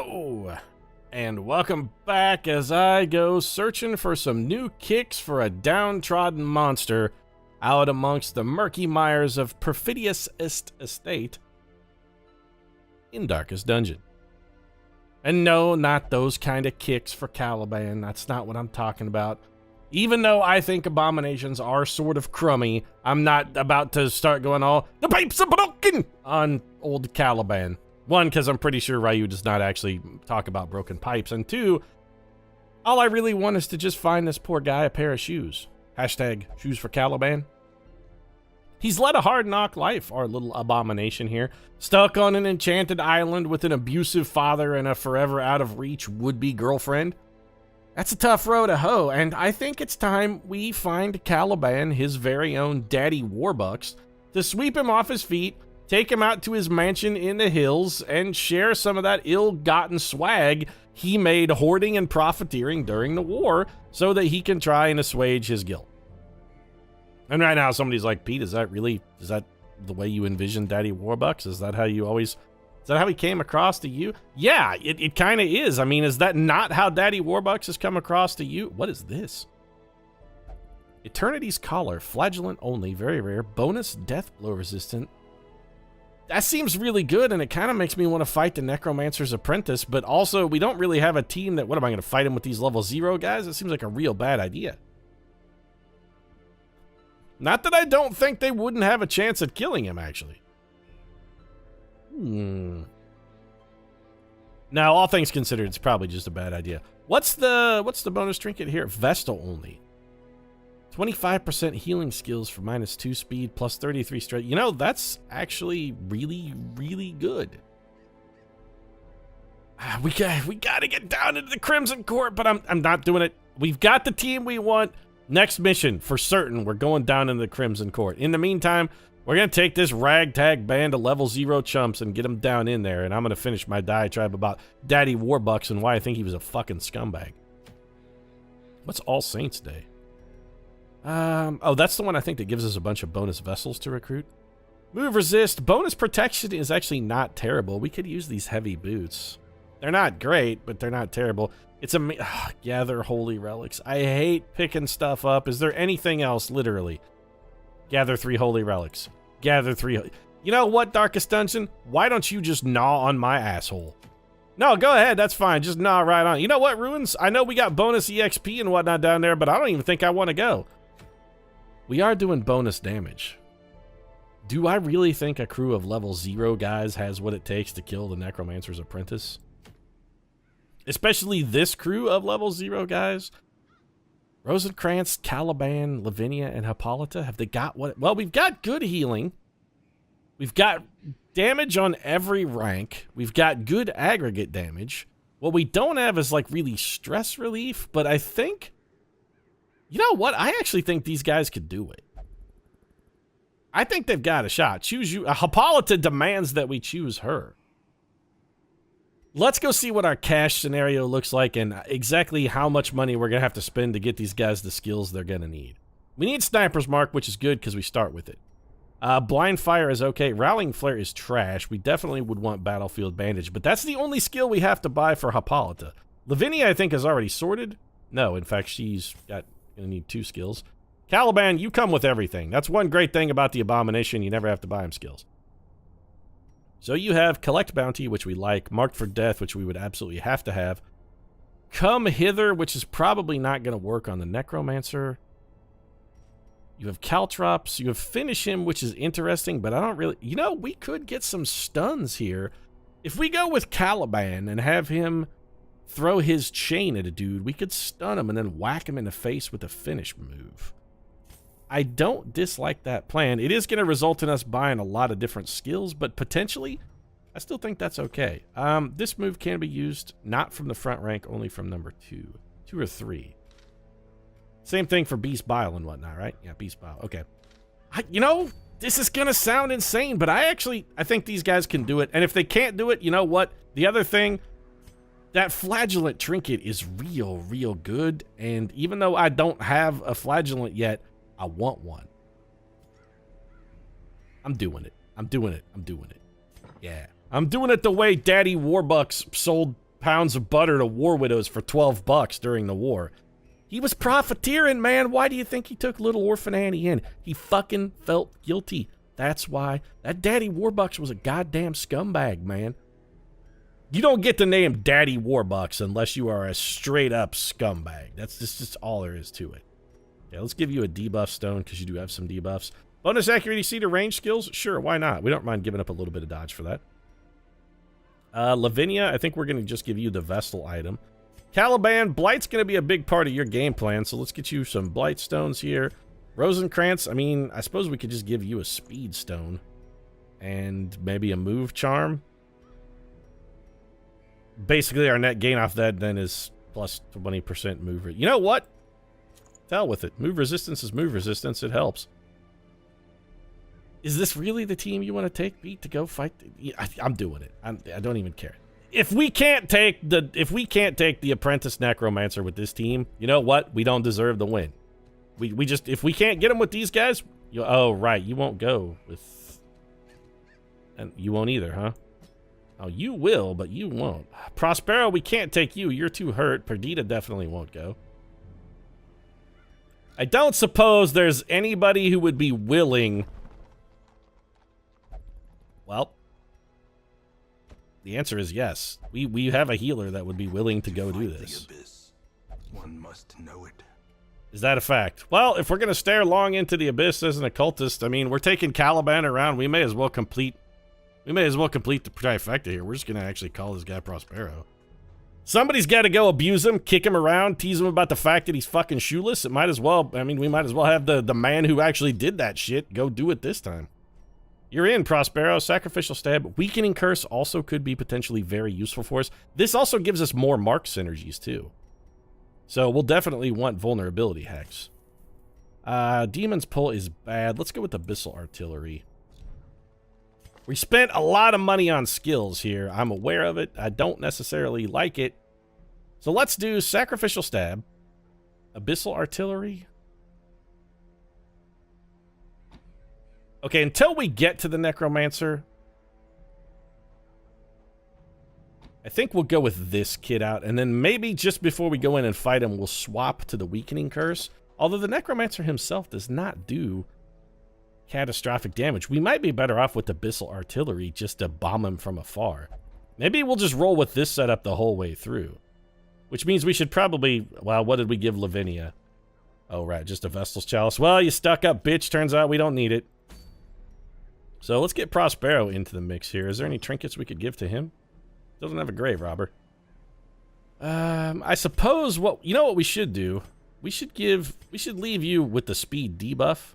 Hello, and welcome back as I go searching for some new kicks for a downtrodden monster out amongst the murky mires of Perfidious estate in Darkest Dungeon. And no, not those kind of kicks for Caliban. That's not what I'm talking about. Even though I think abominations are sort of crummy, I'm not about to start going all, the pipes are broken on old Caliban. One, because I'm pretty sure Ryu does not actually talk about broken pipes. And two, all I really want is to just find this poor guy a pair of shoes. Hashtag shoes for Caliban. He's led a hard-knock life, our little abomination here. Stuck on an enchanted island with an abusive father and a forever out-of-reach would-be girlfriend. That's a tough row to hoe, and I think it's time we find Caliban, his very own Daddy Warbucks, to sweep him off his feet, take him out to his mansion in the hills, and share some of that ill-gotten swag he made hoarding and profiteering during the war so that he can try and assuage his guilt. And right now somebody's like, Pete, is that the way you envision Daddy Warbucks? Is that how he came across to you? Yeah, it kind of is. I mean, is that not how Daddy Warbucks has come across to you? What is this? Eternity's Collar, flagellant only, very rare, bonus death blow resistant. That seems really good, and it kind of makes me want to fight the Necromancer's Apprentice, but also we don't really have a team that, what am I going to fight him with these level 0 guys? That seems like a real bad idea. Not that I don't think they wouldn't have a chance at killing him, actually. Now, all things considered, it's probably just a bad idea. What's the bonus trinket here? Vestal only. 25% healing skills for -2 speed, plus 33 strength. You know, that's actually really, really good. We got to get down into the Crimson Court, but I'm not doing it. We've got the team we want. Next mission, for certain, we're going down into the Crimson Court. In the meantime, we're going to take this ragtag band of level 0 chumps and get them down in there, and I'm going to finish my diatribe about Daddy Warbucks and why I think he was a fucking scumbag. What's All Saints Day? Oh, that's the one I think that gives us a bunch of bonus vessels to recruit. Move resist. Bonus protection is actually not terrible. We could use these heavy boots. They're not great, but they're not terrible. It's a gather holy relics. I hate picking stuff up. Is there anything else, literally? Gather 3 holy relics. Gather 3. You know what, Darkest Dungeon? Why don't you just gnaw on my asshole? No, go ahead. That's fine. Just gnaw right on. You know what, Ruins? I know we got bonus EXP and whatnot down there, but I don't even think I want to go. We are doing bonus damage. Do I really think a crew of level 0 guys has what it takes to kill the Necromancer's Apprentice? Especially this crew of level 0 guys? Rosencrantz, Caliban, Lavinia, and Hippolyta, have they got what? Well, we've got good healing. We've got damage on every rank. We've got good aggregate damage. What we don't have is like really stress relief, but I think... You know what? I actually think these guys could do it. I think they've got a shot. Choose you. Hippolyta demands that we choose her. Let's go see what our cash scenario looks like and exactly how much money we're going to have to spend to get these guys the skills they're going to need. We need Sniper's Mark, which is good because we start with it. Blind Fire is okay. Rallying Flare is trash. We definitely would want Battlefield Bandage, but that's the only skill we have to buy for Hippolyta. Lavinia, I think, is already sorted. No, in fact, she's got... Gonna need 2 skills. Caliban, you come with everything. That's one great thing about the Abomination. You never have to buy him skills. So you have Collect Bounty, which we like. Marked for Death, which we would absolutely have to have. Come Hither, which is probably not going to work on the Necromancer. You have Caltrops. You have Finish Him, which is interesting, but I don't really... You know, we could get some stuns here. If we go with Caliban and have him... throw his chain at a dude, we could stun him and then whack him in the face with a finish move. I don't dislike that plan. It is going to result in us buying a lot of different skills, but potentially, I still think that's okay. This move can be used not from the front rank, only from number 2. 2 or 3. Same thing for Beast Bile and whatnot, right? Yeah, Beast Bile. Okay. You know, this is going to sound insane, but I think these guys can do it. And if they can't do it, you know what? The other thing... That flagellant trinket is real good, and even though I don't have a flagellant yet, I want one. I'm doing it. Yeah. I'm doing it the way Daddy Warbucks sold pounds of butter to war widows for $12 during the war. He was profiteering, man. Why do you think he took little orphan Annie in? He fucking felt guilty. That's why. That Daddy Warbucks was a goddamn scumbag, man. You don't get the name Daddy Warbucks unless you are a straight-up scumbag. That's just all there is to it. Yeah, let's give you a debuff stone because you do have some debuffs. Bonus accuracy to range skills? Sure, why not? We don't mind giving up a little bit of dodge for that. Lavinia, I think we're going to just give you the Vestal item. Caliban, Blight's going to be a big part of your game plan, so let's get you some Blight stones here. Rosencrantz, I mean, I suppose we could just give you a Speed stone. And maybe a Move charm. Basically, our net gain off that then is plus 20% move. You know what? Hell with it. Move resistance is move resistance. It helps. Is this really the team you want to take, Pete, to go fight? I'm doing it. I don't even care. If we can't take the apprentice necromancer with this team, you know what? We don't deserve the win. We just, if we can't get them with these guys, oh right, you won't go with, and you won't either, huh? Oh, you will, but you won't. Prospero, we can't take you. You're too hurt. Perdita definitely won't go. I don't suppose there's anybody who would be willing. Well, the answer is yes. We have a healer that would be willing to go do this. One must know it. Is that a fact? Well, if we're going to stare long into the abyss as an occultist, I mean, we're taking Caliban around. We may as well complete the trifecta here. We're just going to actually call this guy Prospero. Somebody's got to go abuse him, kick him around, tease him about the fact that he's fucking shoeless. It might as well, I mean, we might as well have the man who actually did that shit go do it this time. You're in, Prospero. Sacrificial Stab. Weakening Curse also could be potentially very useful for us. This also gives us more mark synergies, too. So we'll definitely want Vulnerability Hex. Demon's Pull is bad. Let's go with Abyssal Artillery. We spent a lot of money on skills here. I'm aware of it. I don't necessarily like it. So let's do Sacrificial Stab. Abyssal Artillery. Okay, until we get to the Necromancer, I think we'll go with this kid out, and then maybe just before we go in and fight him, we'll swap to the Weakening Curse. Although the Necromancer himself does not do catastrophic damage. We might be better off with Abyssal Artillery just to bomb him from afar. Maybe we'll just roll with this setup the whole way through. Which means we should probably... Well, what did we give Lavinia? Oh, right, just a Vestal's Chalice. Well, you stuck up, bitch. Turns out we don't need it. So let's get Prospero into the mix here. Is there any trinkets we could give to him? Doesn't have a grave robber. I suppose what... You know what we should do? We should leave you with the speed debuff.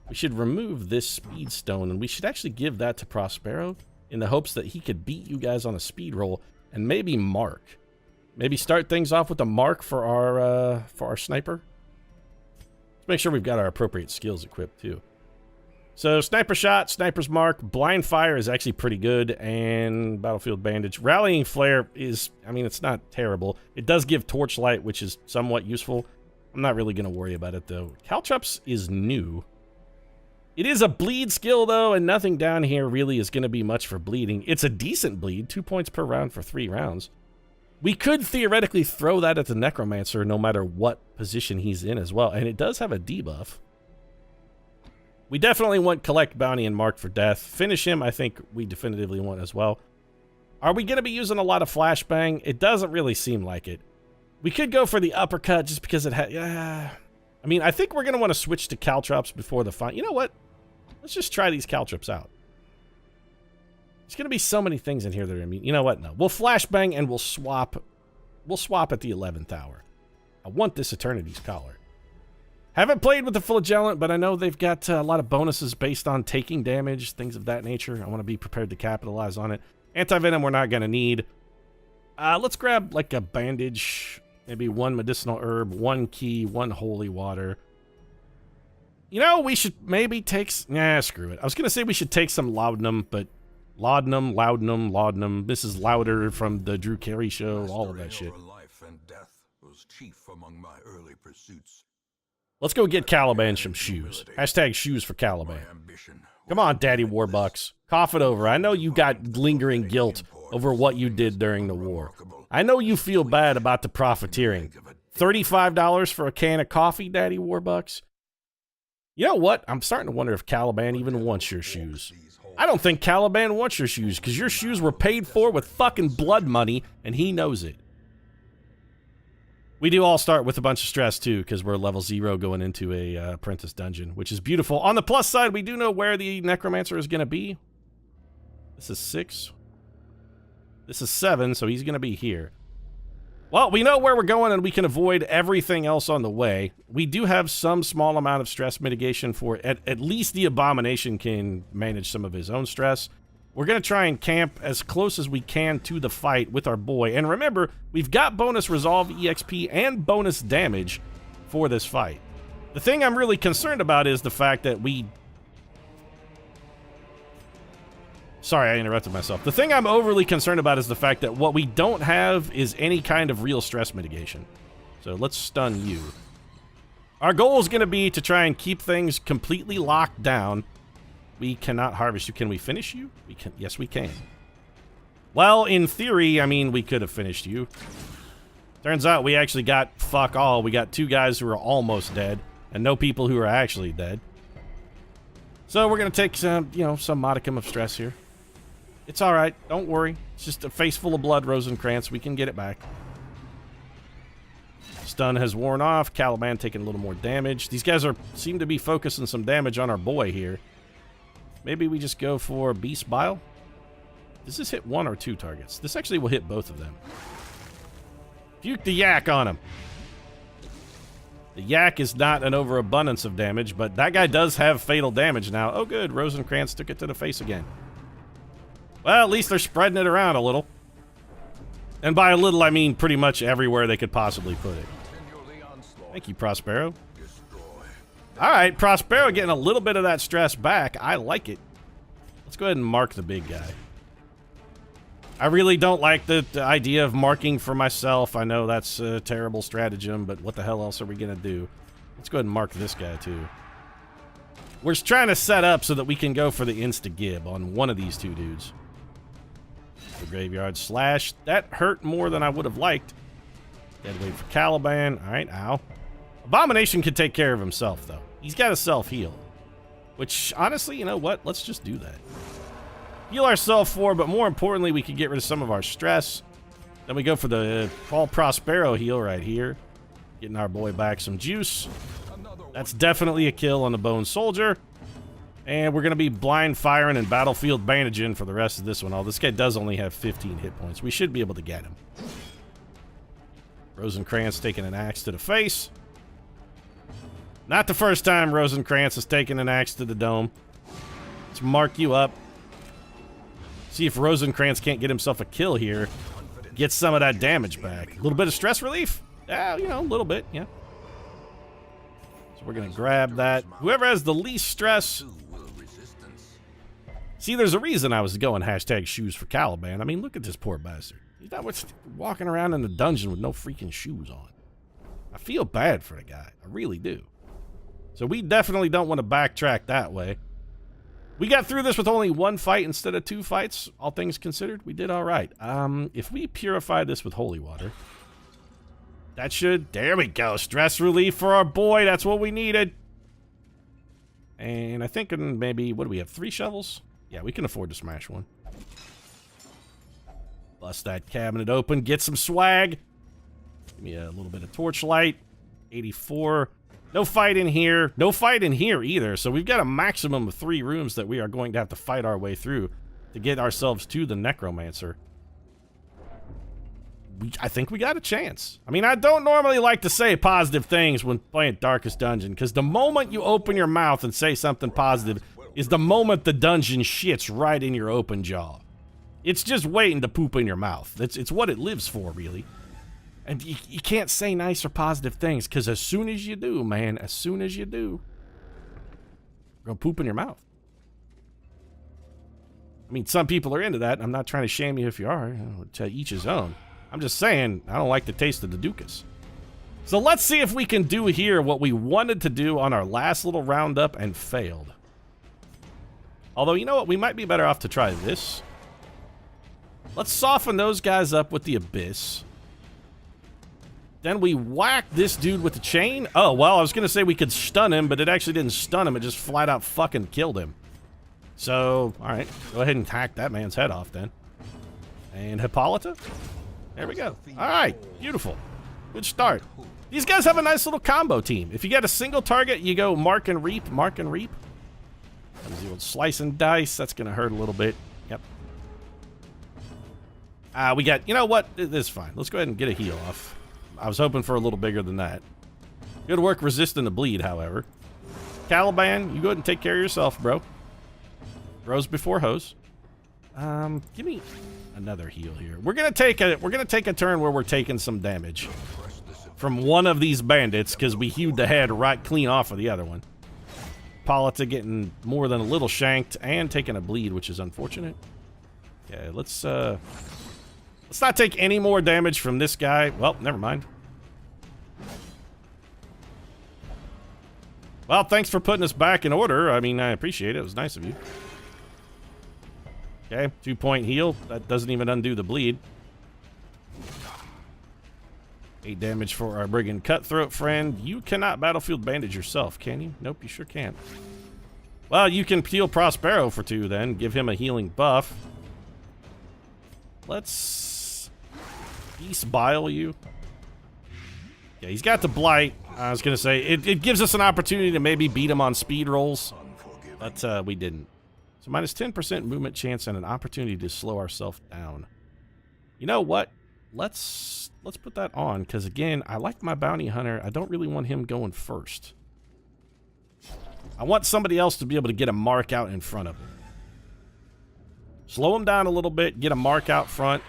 We should remove this speed stone, and we should actually give that to Prospero in the hopes that he could beat you guys on a speed roll and maybe mark. Maybe start things off with a mark for our sniper. Let's make sure we've got our appropriate skills equipped too. So sniper shot, sniper's mark, blind fire is actually pretty good, and battlefield bandage. Rallying flare is, I mean, it's not terrible. It does give torchlight, which is somewhat useful. I'm not really going to worry about it though. Caltrops is new. It is a bleed skill, though, and nothing down here really is going to be much for bleeding. It's a decent bleed, 2 points per round for 3 rounds. We could theoretically throw that at the Necromancer no matter what position he's in as well, and it does have a debuff. We definitely want Collect Bounty and Mark for Death. Finish him, I think we definitively want as well. Are we going to be using a lot of Flashbang? It doesn't really seem like it. We could go for the Uppercut just because it had... I mean, I think we're going to want to switch to Caltrops before the fight. You know what? Let's just try these Caltrops out. There's going to be so many things in here that are immune. You know what? No. We'll flashbang and we'll swap. We'll swap at the 11th hour. I want this Eternity's Collar. Haven't played with the Flagellant, but I know they've got a lot of bonuses based on taking damage, things of that nature. I want to be prepared to capitalize on it. Anti-Venom we're not going to need. Let's grab like a bandage, maybe 1 medicinal herb, 1 key, 1 holy water. You know, we should maybe take... Nah, screw it. I was going to say we should take some laudanum, but... Laudanum. This is louder from the Drew Carey show, all of that shit. Life and death was chief among my early pursuits. Let's go get Caliban some shoes. Hashtag shoes for Caliban. Come on, Daddy Warbucks. Cough it over. I know you got lingering guilt over what you did during the war. I know you feel bad about the profiteering. $35 for a can of coffee, Daddy Warbucks? You know what? I'm starting to wonder if Caliban even wants your shoes. I don't think Caliban wants your shoes, because your shoes were paid for with fucking blood money, and he knows it. We do all start with a bunch of stress, too, because we're level 0 going into a apprentice dungeon, which is beautiful. On the plus side, we do know where the necromancer is going to be. This is 6. This is 7, so he's going to be here. Well, we know where we're going, and we can avoid everything else on the way. We do have some small amount of stress mitigation for at least the abomination can manage some of his own stress. We're going to try and camp as close as we can to the fight with our boy. And remember, we've got bonus resolve EXP and bonus damage for this fight. The thing I'm really concerned about is the fact that we... Sorry, I interrupted myself. The thing I'm overly concerned about is the fact that what we don't have is any kind of real stress mitigation. So let's stun you. Our goal is going to be to try and keep things completely locked down. We cannot harvest you. Can we finish you? We can. Yes, we can. Well, in theory, I mean, we could have finished you. Turns out we actually got fuck all. We got 2 guys who are almost dead and no people who are actually dead. So we're going to take some, some modicum of stress here. It's all right. Don't worry. It's just a face full of blood, Rosencrantz. We can get it back. Stun has worn off. Caliban taking a little more damage. These guys seem to be focusing some damage on our boy here. Maybe we just go for Beast Bile. Does this hit 1 or 2 targets? This actually will hit both of them. Puke the yak on him. The yak is not an overabundance of damage, but that guy does have fatal damage now. Oh, good. Rosencrantz took it to the face again. Well, at least they're spreading it around a little. And by a little, I mean pretty much everywhere they could possibly put it. Thank you, Prospero. All right, Prospero getting a little bit of that stress back. I like it. Let's go ahead and mark the big guy. I really don't like the idea of marking for myself. I know that's a terrible stratagem, but what the hell else are we going to do? Let's go ahead and mark this guy, too. We're just trying to set up so that we can go for the insta-gib on one of these 2 dudes. The Graveyard Slash. That hurt more than I would have liked. Gotta wait for Caliban. All right, ow. Abomination can take care of himself, though. He's got a self-heal. Which, honestly, you know what? Let's just do that. Heal ourselves 4, but more importantly, we can get rid of some of our stress. Then we go for the Paul Prospero heal right here. Getting our boy back some juice. That's definitely a kill on the Bone Soldier. And we're going to be blind firing and battlefield bandaging for the rest of this one. This guy does only have 15 hit points. We should be able to get him. Rosencrantz taking an axe to the face. Not the first time Rosencrantz has taken an axe to the dome. Let's mark you up. See if Rosencrantz can't get himself a kill here. Get some of that damage back. A little bit of stress relief? Yeah, a little bit, yeah. So we're going to grab that. Whoever has the least stress. See, there's a reason I was going hashtag shoes for Caliban. I mean, look at this poor bastard. He's not walking around in the dungeon with no freaking shoes on. I feel bad for the guy. I really do. So we definitely don't want to backtrack that way. We got through this with only 1 fight instead of 2 fights. All things considered, we did all right. If we purify this with holy water, that should... There we go. Stress relief for our boy. That's what we needed. And I think maybe... What do we have? 3 shovels? Yeah, we can afford to smash one. Bust that cabinet open. Get some swag. Give me a little bit of torchlight. 84. No fight in here. No fight in here either. So we've got a maximum of 3 rooms that we are going to have to fight our way through to get ourselves to the necromancer. I think we got a chance. I mean, I don't normally like to say positive things when playing Darkest Dungeon, because the moment you open your mouth and say something positive is the moment the dungeon shits right in your open jaw. It's just waiting to poop in your mouth. It's what it lives for, really. And you can't say nice or positive things, because as soon as you do, man, as soon as you do, you're going to poop in your mouth. I mean, some people are into that. I'm not trying to shame you if you are. To each his own. I'm just saying, I don't like the taste of the Dukas. So let's see if we can do here what we wanted to do on our last little roundup and failed. Although, you know what? We might be better off to try this. Let's soften those guys up with the abyss. Then we whack this dude with the chain. Oh, well, I was going to say we could stun him, but it actually didn't stun him. It just flat out fucking killed him. So, all right. Go ahead and hack that man's head off then. And Hippolyta. There we go. All right. Beautiful. Good start. These guys have a nice little combo team. If you get a single target, you go mark and reap, mark and reap. Comes the old slice and dice. That's going to hurt a little bit. Yep. We got, you know what? This is fine. Let's go ahead and get a heal off. I was hoping for a little bigger than that. Good work resisting the bleed, however. Caliban, you go ahead and take care of yourself, bro. Bros before hoes. Give me another heal here. We're gonna take a turn where we're taking some damage from one of these bandits because we hewed the head right clean off of the other one. Hippolyta getting more than a little shanked and taking a bleed, which is unfortunate. Okay, let's not take any more damage from this guy. Well, never mind. Well, thanks for putting us back in order. I mean, I appreciate it. It was nice of you. Okay, 2-point heal. That doesn't even undo the bleed. 8 damage for our brigand cutthroat friend. You cannot battlefield bandage yourself, can you? Nope, you sure can't. Well, you can heal Prospero for 2 then. Give him a healing buff. Let's Beast Bile you. Yeah, he's got the Blight. I was going to say, it gives us an opportunity to maybe beat him on speed rolls. But we didn't. So minus 10% movement chance and an opportunity to slow ourselves down. You know what? Let's put that on, because again, I like my bounty hunter. I don't really want him going first. I want somebody else to be able to get a mark out in front of him. Slow him down a little bit, get a mark out front.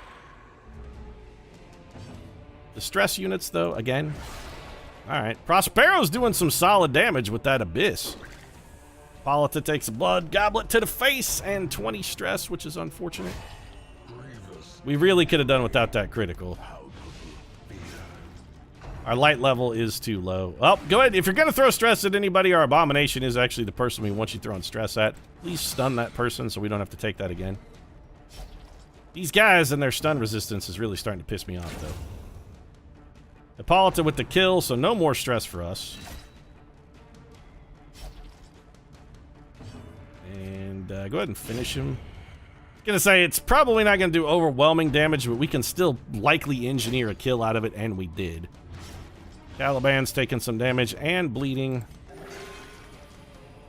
The stress units, though, again. Alright, Prospero's doing some solid damage with that abyss. Hippolyta takes a blood goblet to the face and 20 stress, which is unfortunate. We really could have done without that critical. Our light level is too low. Well, go ahead. If you're going to throw stress at anybody, our abomination is actually the person we want you throwing stress at. Please stun that person so we don't have to take that again. These guys and their stun resistance is really starting to piss me off, though. Hippolyta with the kill, so no more stress for us. And go ahead and finish him. Gonna say it's probably not gonna do overwhelming damage, but we can still likely engineer a kill out of it, and we did. Caliban's taking some damage and bleeding.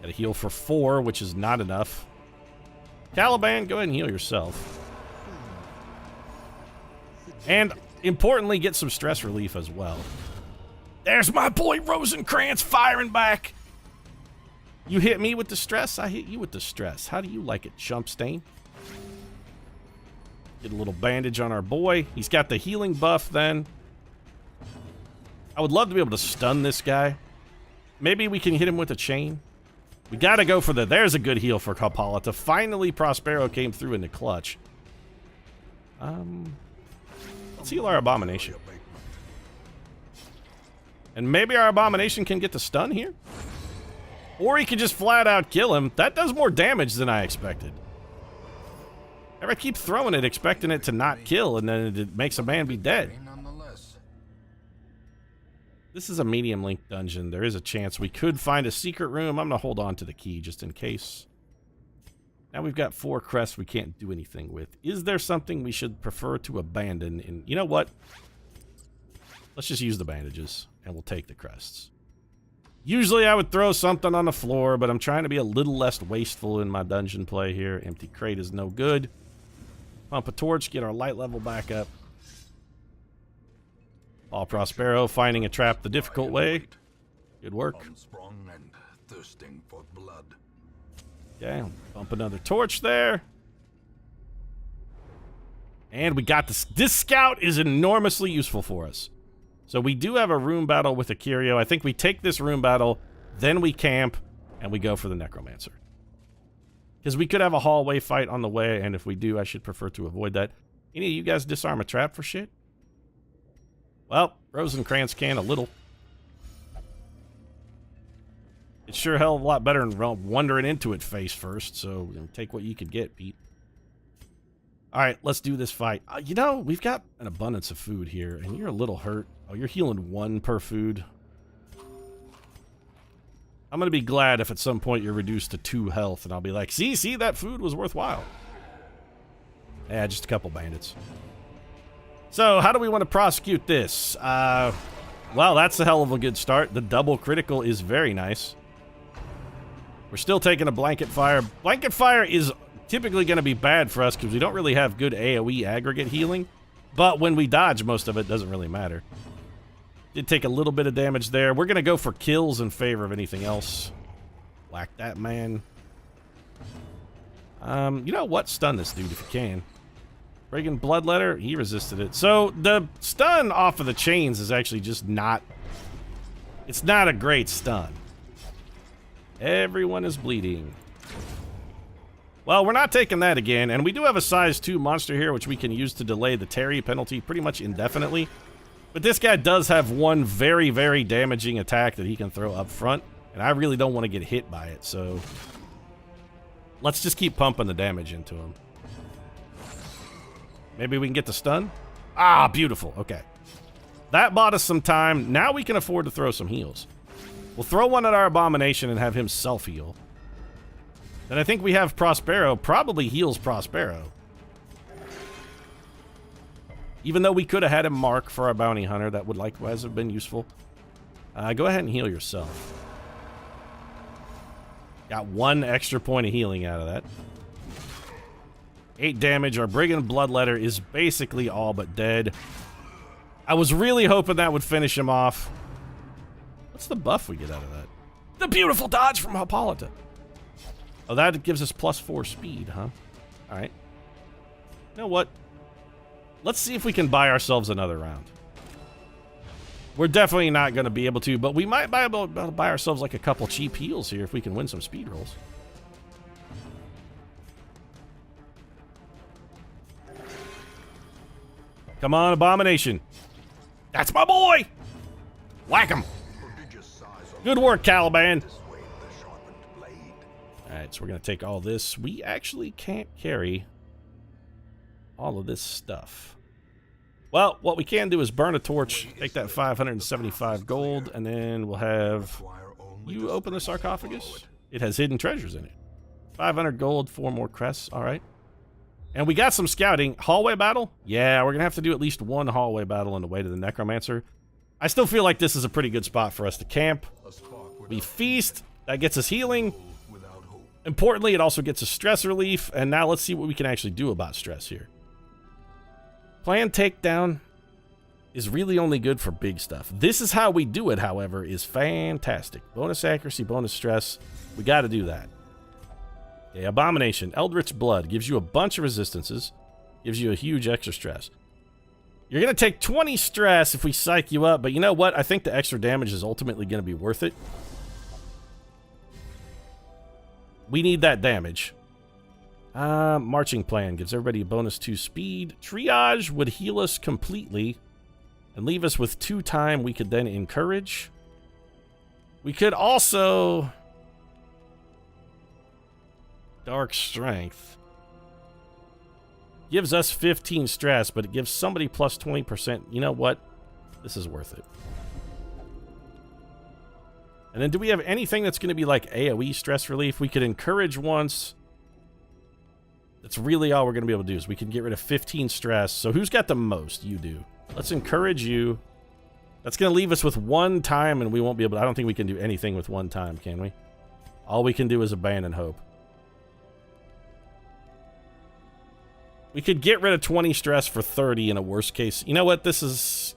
Got a heal for 4, which is not enough. Caliban, go ahead and heal yourself. And importantly, get some stress relief as well. There's my boy Rosencrantz firing back. You hit me with the stress, I hit you with the stress. How do you like it, chump stain? Get a little bandage on our boy. He's got the healing buff then. I would love to be able to stun this guy. Maybe we can hit him with a chain. We gotta go for the... There's a good heal for Hippolyta. Finally, Prospero came through in the clutch. Let's heal our abomination. And maybe our abomination can get the stun here? Or he can just flat out kill him. That does more damage than I expected. I keep throwing it, expecting it to not kill, and then it makes a man be dead. This is a medium length dungeon. There is a chance we could find a secret room. I'm going to hold on to the key just in case. Now we've got 4 crests we can't do anything with. Is there something we should prefer to abandon? And you know what? Let's just use the bandages, and we'll take the crests. Usually I would throw something on the floor, but I'm trying to be a little less wasteful in my dungeon play here. Empty crate is no good. Pump a torch, get our light level back up. All Prospero finding a trap the difficult way. Good work. Unsprung and thirsting for blood. Okay, bump another torch there. And we got this. This scout is enormously useful for us. So we do have a room battle with Akirio. I think we take this room battle, then we camp, and we go for the Necromancer. Because we could have a hallway fight on the way, and if we do, I should prefer to avoid that. Any of you guys disarm a trap for shit? Well, Rosencrantz can a little. It's sure hell of a lot better than wandering into it face first, so take what you could get, Pete. All right, let's do this fight. You know, we've got an abundance of food here, and you're a little hurt. Oh, you're healing 1 per food. I'm going to be glad if at some point you're reduced to 2 health, and I'll be like, see, that food was worthwhile. Yeah, just a couple bandits. So, how do we want to prosecute this? Well, that's a hell of a good start. The double critical is very nice. We're still taking a blanket fire. Blanket fire is typically going to be bad for us because we don't really have good AoE aggregate healing. But when we dodge most of it, doesn't really matter. Did take a little bit of damage there. We're going to go for kills in favor of anything else. Whack that man. You know what? Stun this dude if you can. Friggin' Bloodletter, he resisted it. So the stun off of the chains is actually just not... It's not a great stun. Everyone is bleeding. Well, we're not taking that again, and we do have a size 2 monster here, which we can use to delay the Terry penalty pretty much indefinitely. But this guy does have one very, very damaging attack that he can throw up front, and I really don't want to get hit by it, so... Let's just keep pumping the damage into him. Maybe we can get the stun? Ah, beautiful. Okay. That bought us some time. Now we can afford to throw some heals. We'll throw one at our abomination and have him self-heal. Then I think we have Prospero. Probably heals Prospero. Even though we could have had him mark for our bounty hunter, that would likewise have been useful. Go ahead and heal yourself. Got 1 extra point of healing out of that. 8 damage. Our Brigand Bloodletter is basically all but dead. I was really hoping that would finish him off. What's the buff we get out of that? The beautiful dodge from Hippolyta. Oh, that gives us +4 speed, huh? Alright. You know what? Let's see if we can buy ourselves another round. We're definitely not going to be able to, but we might be able to buy ourselves like a couple cheap heals here if we can win some speed rolls. Come on, Abomination. That's my boy! Whack him! Good work, Caliban. Alright, so we're going to take all this. We actually can't carry all of this stuff. Well, what we can do is burn a torch, take that 575 gold, and then we'll have you open the sarcophagus. It has hidden treasures in it. 500 gold, 4 more crests. Alright. And we got some scouting. Hallway battle? Yeah, we're going to have to do at least 1 hallway battle on the way to the Necromancer. I still feel like this is a pretty good spot for us to camp. We feast. That gets us healing. Importantly, it also gets us stress relief. And now let's see what we can actually do about stress here. Plan takedown is really only good for big stuff. This is how we do it, however, is fantastic. Bonus accuracy, bonus stress. We got to do that. Okay, Abomination, Eldritch Blood, gives you a bunch of resistances, gives you a huge extra stress. You're going to take 20 stress if we psych you up, but you know what? I think the extra damage is ultimately going to be worth it. We need that damage. Marching Plan gives everybody a bonus 2 speed. Triage would heal us completely and leave us with 2 time we could then encourage. We could also... Dark Strength gives us 15 stress, but it gives somebody plus 20%. You know what? This is worth it. And then do we have anything that's going to be like AoE stress relief? We could encourage once. That's really all we're going to be able to do is we can get rid of 15 stress. So who's got the most? You do. Let's encourage you. That's going to leave us with 1 time, and we won't be able to... I don't think we can do anything with 1 time, can we? All we can do is abandon hope. We could get rid of 20 stress for 30 in a worst case. You know what? This is...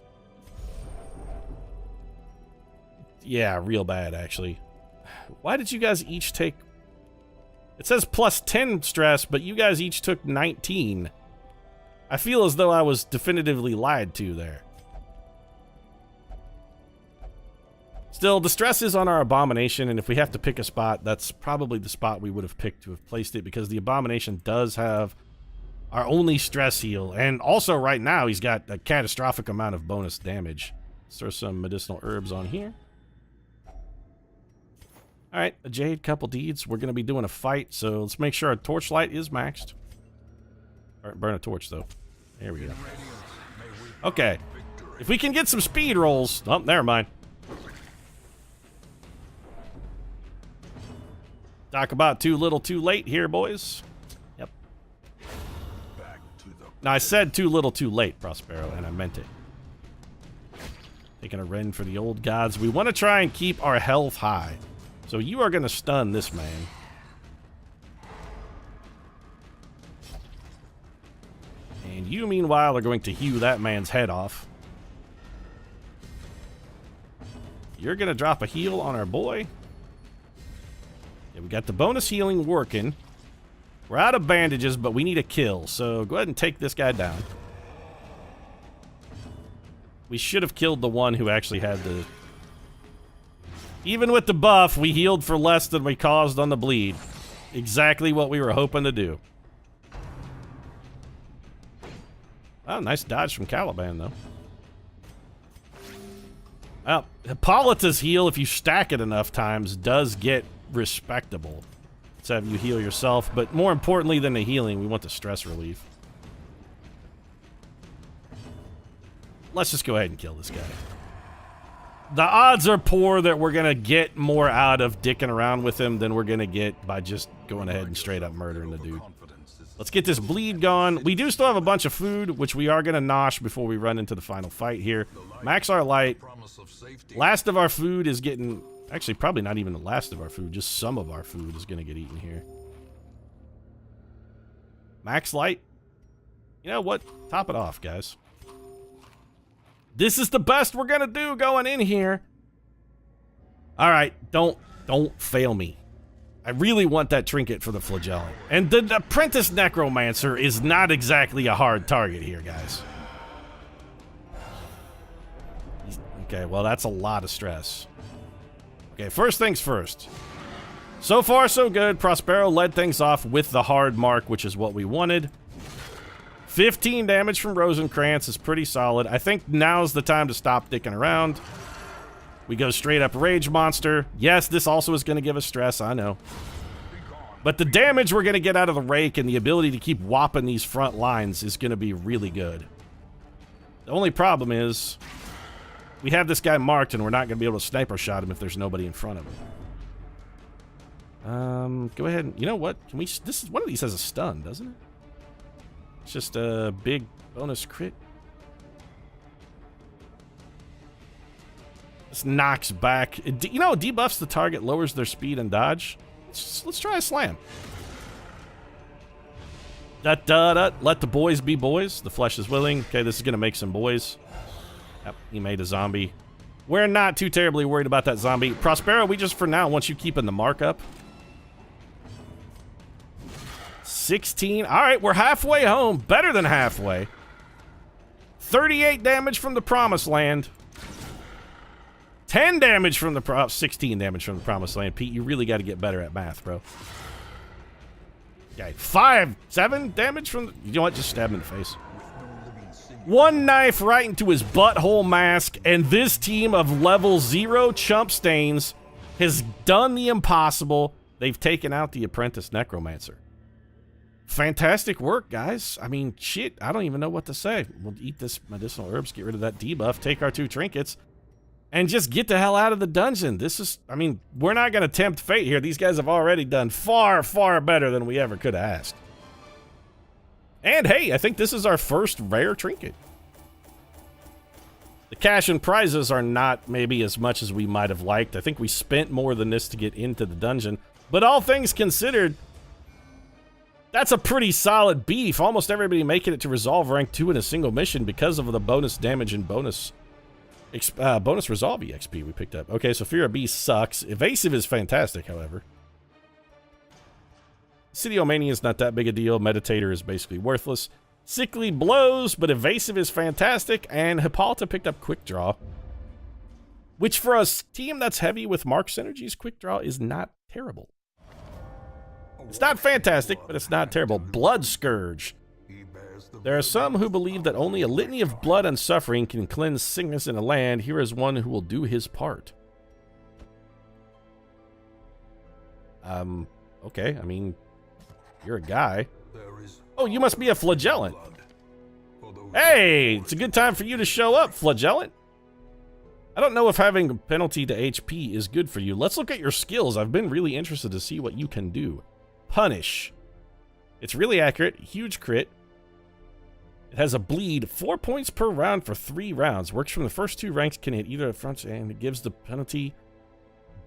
Yeah, real bad, actually. Why did you guys each take... It says plus 10 stress, but you guys each took 19. I feel as though I was definitively lied to there. Still, the stress is on our Abomination, and if we have to pick a spot, that's probably the spot we would have picked to have placed it, because the Abomination does have our only stress heal, and also right now he's got a catastrophic amount of bonus damage. Let's throw some medicinal herbs on here. Alright, a Jade, couple deeds. We're going to be doing a fight, so let's make sure our torchlight is maxed. Burn a torch, though. There we go. Okay. If we can get some speed rolls... Oh, never mind. Talk about too little too late here, boys. Yep. Now, I said too little too late, Prospero, and I meant it. Taking a rend for the old gods. We want to try and keep our health high. So you are going to stun this man. And you, meanwhile, are going to hew that man's head off. You're going to drop a heal on our boy. Yeah, we got the bonus healing working. We're out of bandages, but we need a kill. So go ahead and take this guy down. We should have killed the one who actually had the... Even with the buff, we healed for less than we caused on the bleed. Exactly what we were hoping to do. Oh, nice dodge from Caliban, though. Well, Hippolyta's heal, if you stack it enough times, does get respectable. Let's have you heal yourself, but more importantly than the healing, we want the stress relief. Let's just go ahead and kill this guy. The odds are poor that we're going to get more out of dicking around with him than we're going to get by just going ahead and straight up murdering the dude. Let's get this bleed gone. We do still have a bunch of food, which we are going to nosh before we run into the final fight here. Max our light. Last of our food is getting... Actually, probably not even the last of our food. Just some of our food is going to get eaten here. Max light. You know what? Top it off, guys. This is the best we're going to do going in here. All right. Don't fail me. I really want that trinket for the flagellant. And the apprentice necromancer is not exactly a hard target here, guys. Okay, well, that's a lot of stress. Okay, first things first. So far, so good. Prospero led things off with the hard mark, which is what we wanted. 15 damage from Rosencrantz is pretty solid. I think now's the time to stop dicking around. We go straight up Rage Monster. Yes, this also is going to give us stress, I know. But the damage we're going to get out of the Rake and the ability to keep whopping these front lines is going to be really good. The only problem is we have this guy marked and we're not going to be able to sniper shot him if there's nobody in front of him. Go ahead and... You know what? Can we... This is... One of these has a stun, doesn't it? It's just a big bonus crit. This knocks back. You know, debuffs the target, lowers their speed and dodge. Let's try a slam. Let the boys be boys. The flesh is willing. Okay, this is going to make some boys. Yep, he made a zombie. We're not too terribly worried about that zombie. Prospero, we just for now want you keeping the mark up. 16. All right, we're halfway home. Better than halfway. 38 damage from the Promised Land. 10 damage from the 16 damage from the Promised Land. Pete, you really got to get better at math, bro. Okay, 7 damage from the... You know what? Just stab him in the face. One knife right into his butthole mask, and this team of level 0 chump stains has done the impossible. They've taken out the apprentice necromancer. Fantastic work, guys. I mean, shit, I don't even know what to say. We'll eat this medicinal herbs, get rid of that debuff, take our 2 trinkets, and just get the hell out of the dungeon. This is, I mean, we're not going to tempt fate here. These guys have already done far, far better than we ever could have asked. And hey, I think this is our first rare trinket. The cash and prizes are not maybe as much as we might have liked. I think we spent more than this to get into the dungeon. But all things considered, that's a pretty solid beef. Almost everybody making it to resolve rank 2 in a single mission because of the bonus damage and bonus resolve EXP we picked up. Okay, so Fear of Beast sucks. Evasive is fantastic, however. Sidiomania is not that big a deal. Meditator is basically worthless. Sickly blows, but Evasive is fantastic. And Hippolyta picked up Quick Draw, which for a team that's heavy with Mark synergies, Quick Draw is not terrible. It's not fantastic, but it's not terrible. Blood Scourge. There are some who believe that only a litany of blood and suffering can cleanse sickness in a land. Here is one who will do his part. Okay, I mean, you're a guy. Oh, you must be a flagellant. Blood for those Hey, it's a good time for you to show up, flagellant. I don't know if having a penalty to HP is good for you. Let's look at your skills. I've been really interested to see what you can do. Punish. It's really accurate. Huge crit. It has a bleed. 4 points per round for 3 rounds. Works from the first 2 ranks. Can hit either the front and it gives the penalty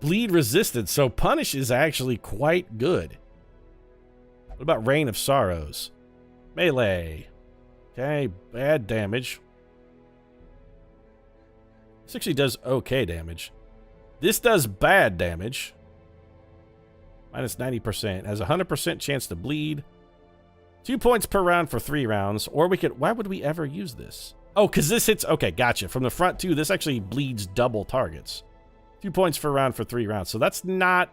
bleed resisted. So punish is actually quite good. What about Reign of Sorrows? Melee. Okay, bad damage. This actually does okay damage. This does bad damage. Minus 90%. Has a 100% chance to bleed. 2 points per round for 3 rounds. Or we could... Why would we ever use this? Oh, because this hits... Okay, gotcha. From the front, too, this actually bleeds double targets. 2 points per round for 3 rounds. So that's not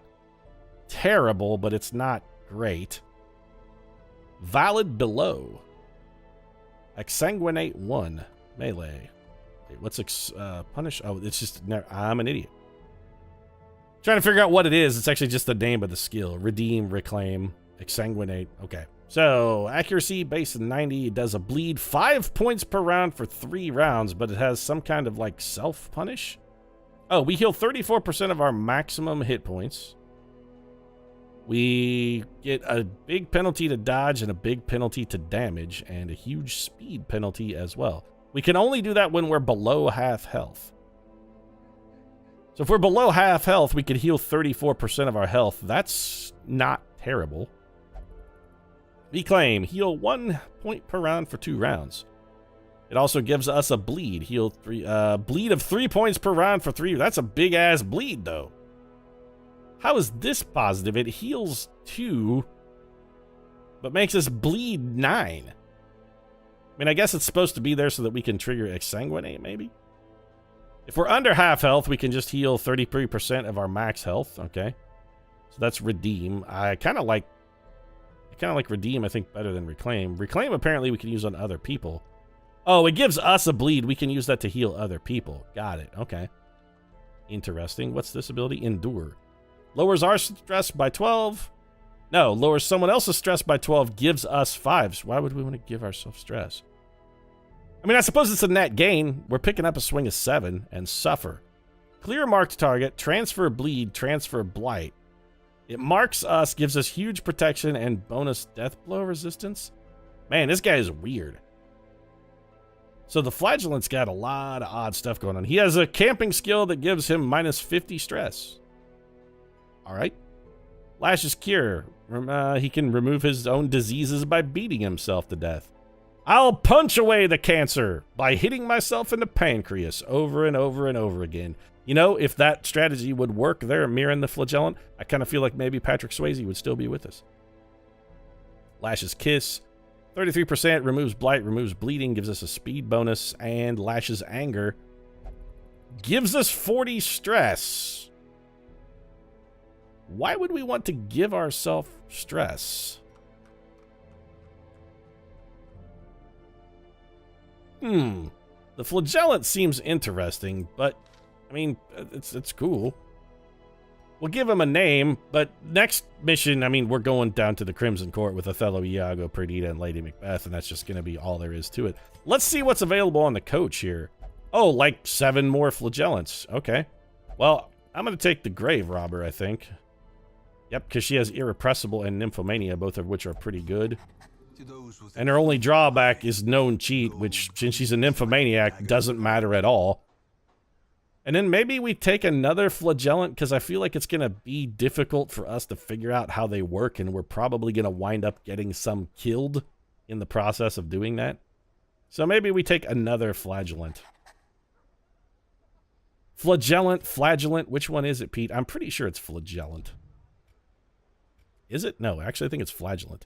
terrible, but it's not great. Valid below. Exsanguinate 1. Melee. Wait, what's punish? Oh, it's just... I'm an idiot. Trying to figure out what it is. It's actually just the name of the skill. Redeem, reclaim, exsanguinate. Okay. So, accuracy, base 90. It does a bleed 5 points per round for 3 rounds, but it has some kind of, like, self-punish? Oh, we heal 34% of our maximum hit points. We get a big penalty to dodge and a big penalty to damage, and a huge speed penalty as well. We can only do that when we're below half health. So if we're below half health, we could heal 34% of our health. That's not terrible. Reclaim. Heal 1 point per round for 2 rounds. It also gives us a bleed. Heal 3. Bleed of 3 points per round for 3. That's a big ass bleed, though. How is this positive? It heals 2, but makes us bleed 9. I mean, I guess it's supposed to be there so that we can trigger exsanguinate, maybe? If we're under half health, we can just heal 33% of our max health. Okay. So that's redeem. I kind of like redeem, I think, better than reclaim. Reclaim, apparently, we can use on other people. Oh, it gives us a bleed. We can use that to heal other people. Got it. Okay. Interesting. What's this ability? Endure. Lowers our stress by 12. No, lowers someone else's stress by 12, gives us 5. So why would we want to give ourselves stress? I mean, I suppose it's a net gain. We're picking up a swing of 7 and suffer. Clear marked target, transfer bleed, transfer blight. It marks us, gives us huge protection and bonus death blow resistance. Man, this guy is weird. So the flagellant's got a lot of odd stuff going on. He has a camping skill that gives him minus 50 stress. All right. Lash's cure. He can remove his own diseases by beating himself to death. I'll punch away the cancer by hitting myself in the pancreas over and over and over again. You know, if that strategy would work there, mirroring the flagellant, I kind of feel like maybe Patrick Swayze would still be with us. Lash's kiss. 33% removes blight, removes bleeding, gives us a speed bonus, and Lash's anger gives us 40 stress. Why would we want to give ourselves stress? The flagellant seems interesting, but, I mean, it's cool. We'll give him a name, but next mission, I mean, we're going down to the Crimson Court with Othello, Iago, Perdita, and Lady Macbeth, and that's just going to be all there is to it. Let's see what's available on the coach here. Oh, like 7 more flagellants. Okay. Well, I'm going to take the Grave Robber, I think. Yep, because she has Irrepressible and Nymphomania, both of which are pretty good. And her only drawback is known cheat, which, since she's a nymphomaniac, doesn't matter at all. And then maybe we take another flagellant, because I feel like it's going to be difficult for us to figure out how they work, and we're probably going to wind up getting some killed in the process of doing that. So maybe we take another flagellant. Flagellant, which one is it, Pete? I'm pretty sure it's flagellant. Is it? No, actually I think it's flagellant.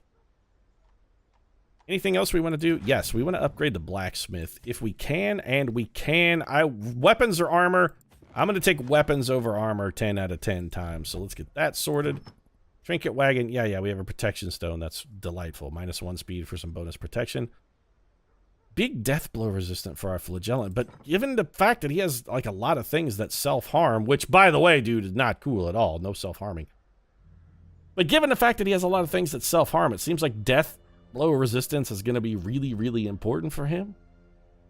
Anything else we want to do? Yes, we want to upgrade the blacksmith if we can, and we can. Weapons or armor? I'm going to take weapons over armor 10 out of 10 times, so let's get that sorted. Trinket wagon. Yeah, we have a protection stone. That's delightful. -1 speed for some bonus protection. Big death blow resistant for our flagellant, but given the fact that he has like a lot of things that self-harm, which, by the way, dude, is not cool at all. No self-harming. But given the fact that he has a lot of things that self-harm, it seems like death blow resistance is going to be really, really important for him.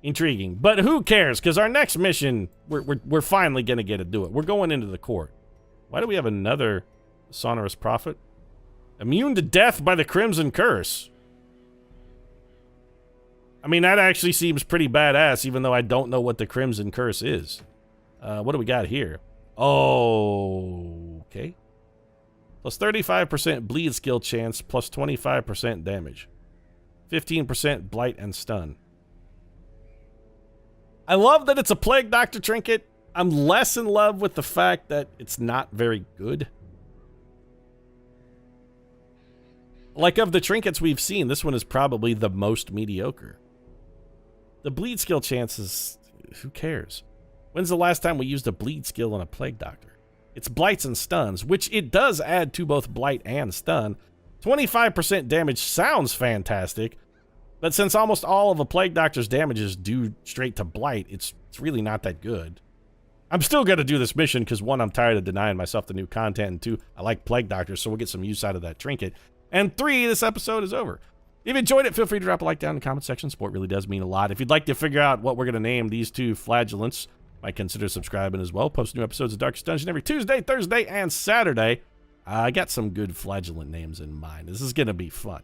Intriguing. But who cares? Because our next mission, we're finally going to get to do it. We're going into the court. Why do we have another sonorous prophet? Immune to death by the Crimson Curse. I mean, that actually seems pretty badass, even though I don't know what the Crimson Curse is. What do we got here? Oh, okay. Plus 35% bleed skill chance, plus 25% damage. 15% blight and stun. I love that it's a Plague Doctor trinket. I'm less in love with the fact that it's not very good. Like, of the trinkets we've seen, this one is probably the most mediocre. The bleed skill chances, who cares? When's the last time we used a bleed skill on a Plague Doctor? It's blights and stuns, which it does add to both blight and stun. 25% damage sounds fantastic, but since almost all of a Plague Doctor's damage is due straight to blight, it's really not that good. I'm still going to do this mission because, one, I'm tired of denying myself the new content, and two, I like Plague Doctors, so we'll get some use out of that trinket. And three, this episode is over. If you enjoyed it, feel free to drop a like down in the comment section. Support really does mean a lot. If you'd like to figure out what we're going to name these two flagellants, might consider subscribing as well. Post new episodes of Darkest Dungeon every Tuesday, Thursday, and Saturday. I got some good flagellant names in mind. This is going to be fun.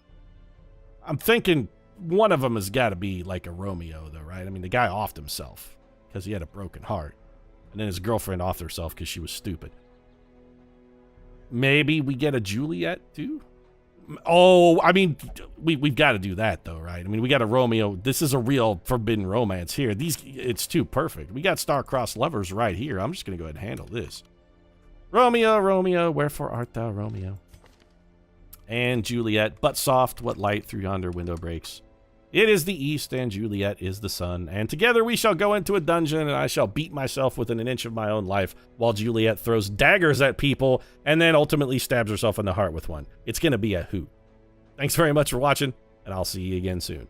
I'm thinking one of them has got to be like a Romeo, though, right? I mean, the guy offed himself because he had a broken heart. And then his girlfriend offed herself because she was stupid. Maybe we get a Juliet, too? Oh, I mean, we've got to do that, though, right? I mean, we got a Romeo. This is a real forbidden romance here. It's too perfect. We got star-crossed lovers right here. I'm just going to go ahead and handle this. Romeo, Romeo, wherefore art thou, Romeo? And Juliet, but soft, what light through yonder window breaks? It is the east, and Juliet is the sun. And together we shall go into a dungeon, and I shall beat myself within an inch of my own life, while Juliet throws daggers at people, and then ultimately stabs herself in the heart with one. It's going to be a hoot. Thanks very much for watching, and I'll see you again soon.